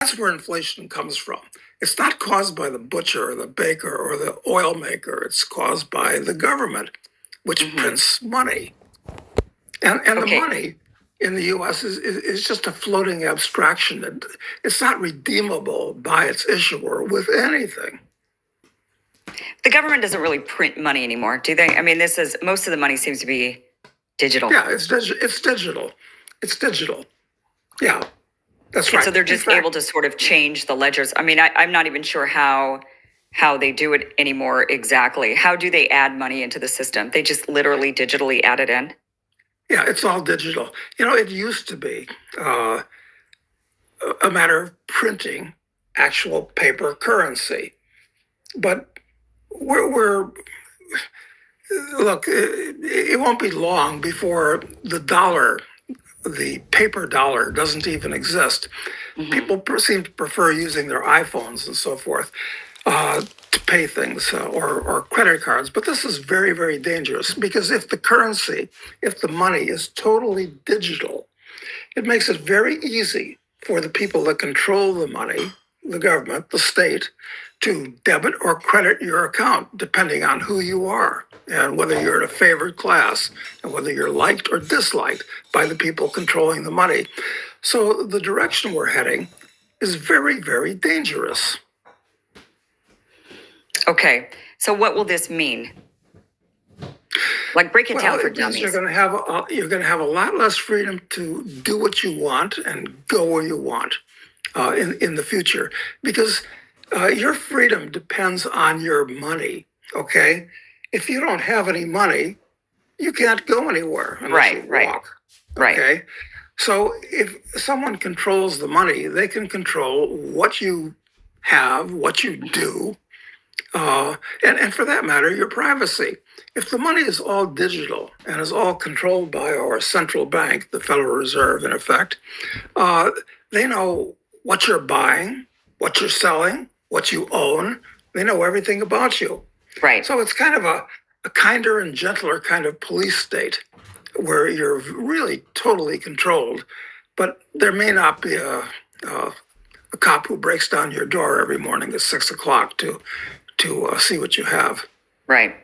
that's where inflation comes from. It's not caused by the butcher or the baker or the oil maker. It's caused by the government, which Hmm. prints money. And the Okay. money in the US is just a floating abstraction. It's not redeemable by its issuer with anything. The government doesn't really print money anymore, do they? I mean, this is most of the money seems to be digital. Yeah, it's digital. It's digital. Yeah, that's And so right. they're In just able fact, to sort of change the ledgers. I mean, I'm not even sure how they do it anymore exactly. How do they add money into the system? They just literally digitally add it in. yeah, it's all digital. It used to be uh, a matter of printing actual paper currency, but we're look. It won't be long before the paper dollar doesn't even exist. Hmm. People seem to prefer using their iPhones and so forth to pay things or credit cards. But this is very, very dangerous because if the money is totally digital, it makes it very easy for the people that control the money, the government, the state, to debit or credit your account, depending on who you are and whether you're in a favored class and whether you're liked or disliked by the people controlling the money. So the direction we're heading is very, very dangerous. Okay. So what will this mean? Like break it Well, down for it means dummies. you're going to have a lot less freedom to do what you want and go where you want in the future because your freedom depends on your money. Okay, if you don't have any money, you can't go anywhere unless you Right, right, walk. right. Okay, so if someone controls the money, they can control what you have, what you Hmm. do, and for that matter, your privacy. If the money is all digital and is all controlled by our central bank, the Federal Reserve, in effect, uh, they know what you're buying, what you're selling, what you own. They know everything about you. Right. So it's kind of a kinder and gentler kind of police state where you're really totally controlled, but there may not be a cop who breaks down your door every morning at 6 o'clock to see what you have. Right.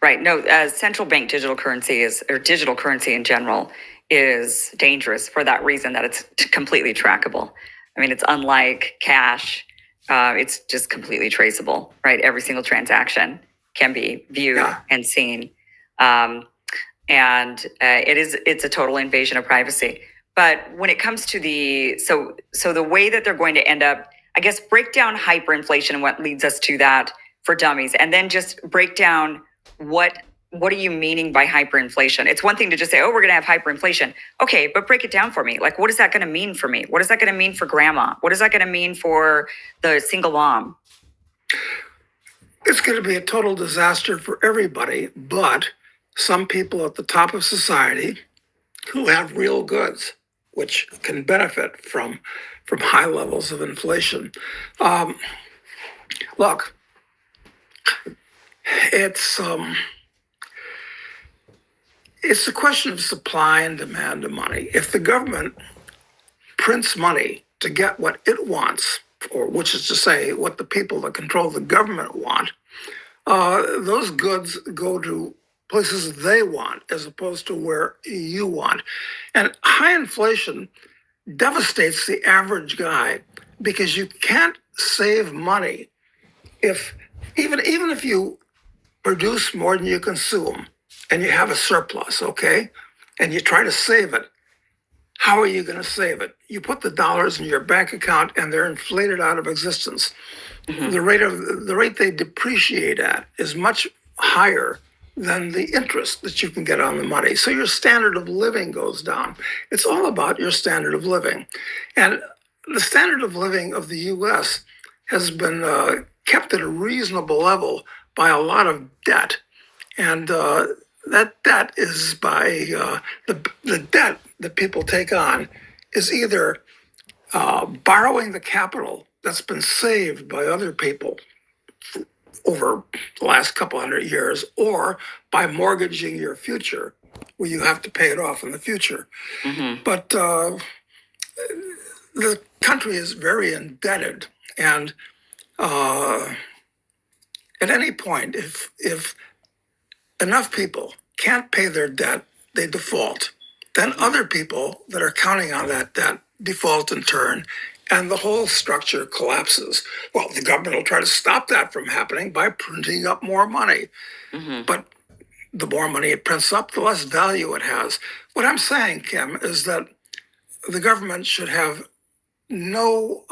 Right. No, central bank digital currency or digital currency in general is dangerous for that reason that it's completely trackable. I mean, it's unlike cash. It's just completely traceable, right? Every single transaction can be viewed Yeah, and seen. Um, and it's a total invasion of privacy. But when it comes to so the way that they're going to end up, I guess, break down hyperinflation and what leads us to that for dummies, and then just break down what what are you meaning by hyperinflation? It's one thing to just say, oh, we're going to have hyperinflation. Okay, but break it down for me. Like, what is that going to mean for me? What is that going to mean for grandma? What is that going to mean for the single mom? it's going to be a total disaster for everybody, but some people at the top of society who have real goods, which can benefit from high levels of inflation. Um, Look, it's it's a question of supply and demand of money. If the government prints money to get what it wants, or which is to say, what the people that control the government want, those goods go to places they want as opposed to where you want. And high inflation devastates the average guy because you can't save money if even if you produce more than you consume and you have a surplus, okay? And you try to save it. How are you going to save it? You put the dollars in your bank account and they're inflated out of existence. Mm-hmm. The rate they depreciate at is much higher than the interest that you can get on the money. So your standard of living goes down. It's all about your standard of living. And the standard of living of the US has been kept at a reasonable level by a lot of debt. And that debt is by the debt that people take on is either borrowing the capital that's been saved by other people over the last couple hundred years, or by mortgaging your future, where you have to pay it off in the future. Mm-hmm. But the country is very indebted, and at any point, if enough people can't pay their debt, they default. Then other people that are counting on that debt default in turn, and the whole structure collapses. Well, the government will try to stop that from happening by printing up more money. But the more money it prints up, the less value it has. What I'm saying, Kim, is that the government should have no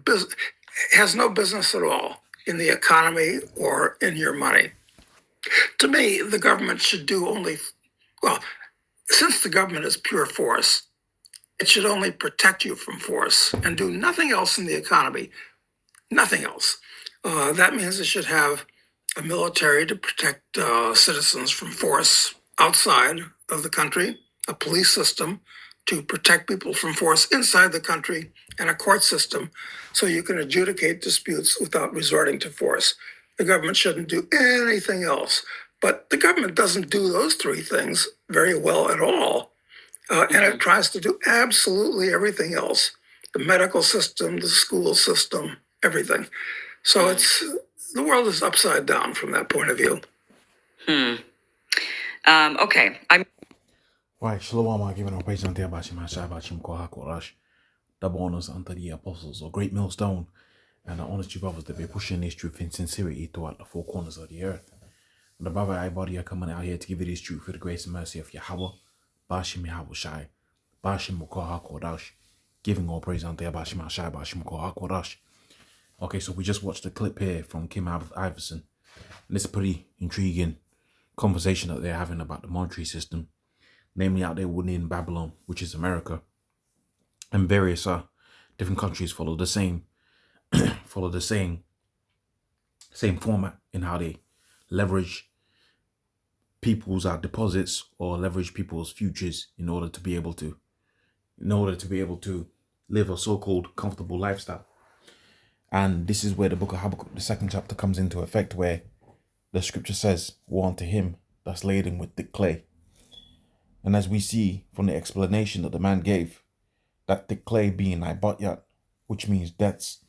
business, has no business at all in the economy or in your money. To me, the government should do only, well, since the government is pure force, it should only protect you from force and do nothing else in the economy, nothing else. That means it should have a military to protect citizens from force outside of the country, a police system to protect people from force inside the country, and a court system so you can adjudicate disputes without resorting to force. The government shouldn't do anything else. But the government doesn't do those three things very well at all. And it tries to do absolutely everything else, the medical system, the school system, everything. So it's the world is upside down from that point of view. Okay. I'm Right, Shalom, giving our praise unto Abashim Hashai Bashim Kohakorash, double honors unto the apostles or great millstone, and the honest you brothers that be pushing this truth in sincerity throughout the four corners of the earth. And the brother everybody are coming out here to give you this truth for the grace and mercy of Yahweh, Bashim Yahweh Shai, Bashim Kohakorash, giving all praise unto Abashim Hashai Bashim Kohakorash. Okay, so we just watched a clip here from Kim Iverson, and it's a pretty intriguing conversation that they're having about the monetary system, namely out there within Babylon, which is America, and various different countries follow the same same format in how they leverage people's deposits or leverage people's futures in order to be able to live a so-called comfortable lifestyle. And this is where the book of Habakkuk, the second chapter, comes into effect, where the scripture says, "Woe unto him that's laden with thick clay." And as we see from the explanation that the man gave, that thick clay being ibatyat, which means debts,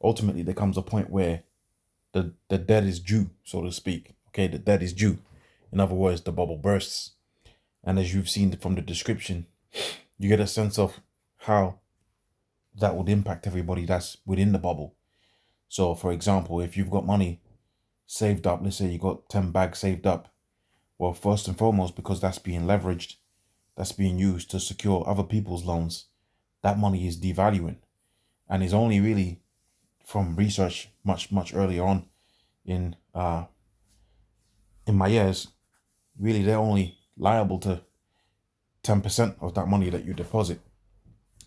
ultimately there comes a point where the debt is due, so to speak. Okay, the debt is due. In other words, the bubble bursts. And as you've seen from the description, you get a sense of how that would impact everybody that's within the bubble. So, for example, if you've got money saved up, let's say you got 10 bags saved up, well, first and foremost, because that's being leveraged, that's being used to secure other people's loans, that money is devaluing, and is only really, from research much earlier on in my years, really they're only liable to 10% of that money that you deposit.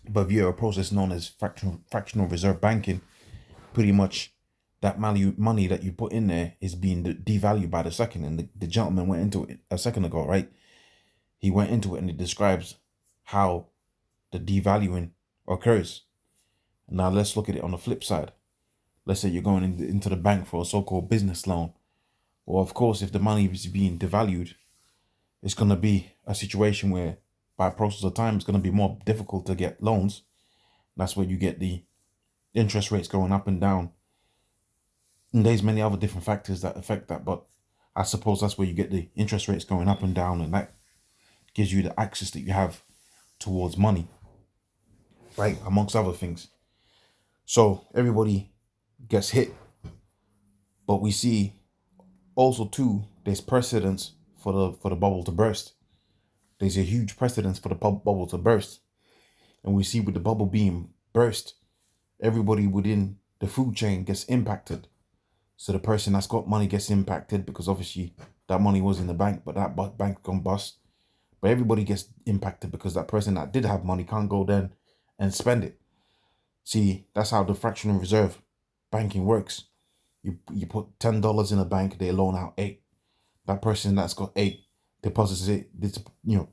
But via a process known as fractional reserve banking, pretty much that money that you put in there is being devalued by the second. And the gentleman went into it a second ago, right? He went into it and it describes how the devaluing occurs. Now let's look at it on the flip side. Let's say you're going into the bank for a so-called business loan. Well, of course, if the money is being devalued, it's going to be a situation where by process of time, it's going to be more difficult to get loans. That's where you get the interest rates going up and down. And there's many other different factors that affect that. But I suppose that's where you get the interest rates going up and down. And that gives you the access that you have towards money, right? Amongst other things. So everybody gets hit. But we see also too, there's precedence for the bubble to burst. There's a huge precedence for the bubble to burst. And we see with the bubble being burst, everybody within the food chain gets impacted. So the person that's got money gets impacted because obviously that money was in the bank, but that bank gone bust. But everybody gets impacted because that person that did have money can't go then and spend it. See, that's how the fractional reserve banking works. You put $10 in a bank, they loan out 8. That person that's got 8 deposits it,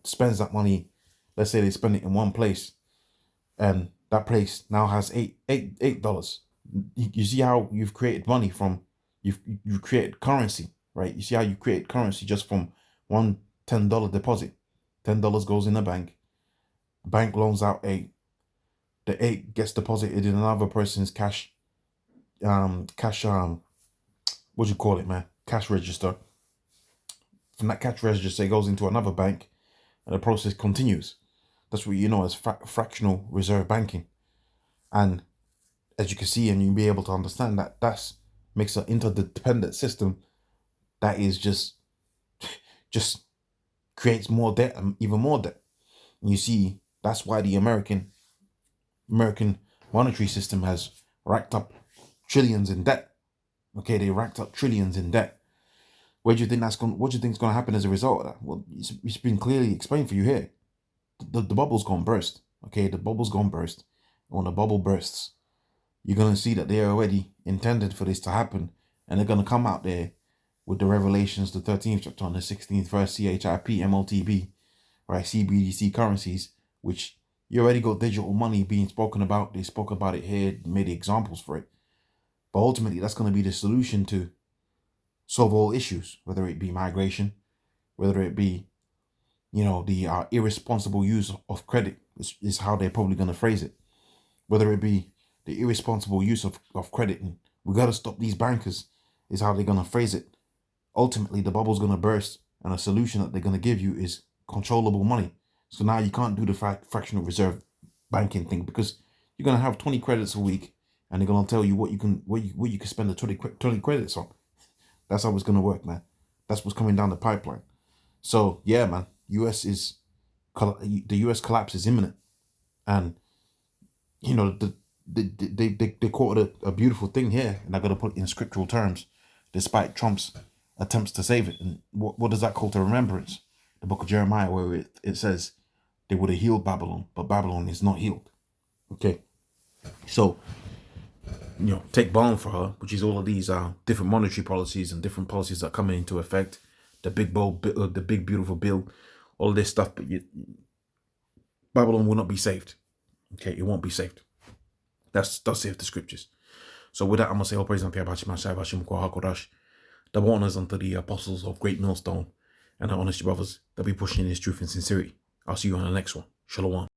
spends that money. Let's say they spend it in one place, and that place now has $8. You see how you've created money from you've created currency, right? You see how you create currency just from one $10 deposit. $10 goes in the bank loans out 8. the 8 gets deposited in another person's cash what do you call it, man? Cash register. From that cash register, it goes into another bank, and the process continues. That's what you know as fractional reserve banking. And as you can see, and you'll be able to understand that that's makes an interdependent system that is just creates more debt and even more debt. And you see, that's why the American monetary system has racked up trillions in debt. Okay, they racked up trillions in debt. What do you think is going to happen as a result of that? Well, it's been clearly explained for you here. The bubble's gone burst. Okay, the bubble's gone burst. And when the bubble bursts, you're going to see that they're already intended for this to happen, and they're going to come out there with the Revelations, the 13th chapter on the 16th verse, CHIP, MLTB, right, CBDC currencies, which you already got digital money being spoken about. They spoke about it here, made examples for it. But ultimately, that's going to be the solution to solve all issues, whether it be migration, whether it be, the irresponsible use of credit is how they're probably going to phrase it. Whether it be the irresponsible use of credit, and we got to stop these bankers, is how they're going to phrase it. Ultimately, the bubble's going to burst, and a solution that they're going to give you is controllable money. So now you can't do the fractional reserve banking thing, because you're going to have 20 credits a week, and they're going to tell you what you can spend the 20 credits on. That's how it's going to work, man. That's what's coming down the pipeline. So yeah, man, the US collapse is imminent, and they quoted a beautiful thing here, and I got to put it in scriptural terms, despite Trump's attempts to save it. And what does that call to remembrance? The book of Jeremiah, where it says they would have healed Babylon, but Babylon is not healed. Okay, so take bond for her, which is all of these different monetary policies and different policies that are coming into effect, the big beautiful bill, all this stuff. But Babylon will not be saved. Okay, it won't be saved. That's saith the scriptures. So with that, I'm gonna say all praise unto Yahweh, double honors unto the apostles of Great Millstone, and the honest brothers that be pushing this truth and sincerity. I'll see you on the next one. Shalom.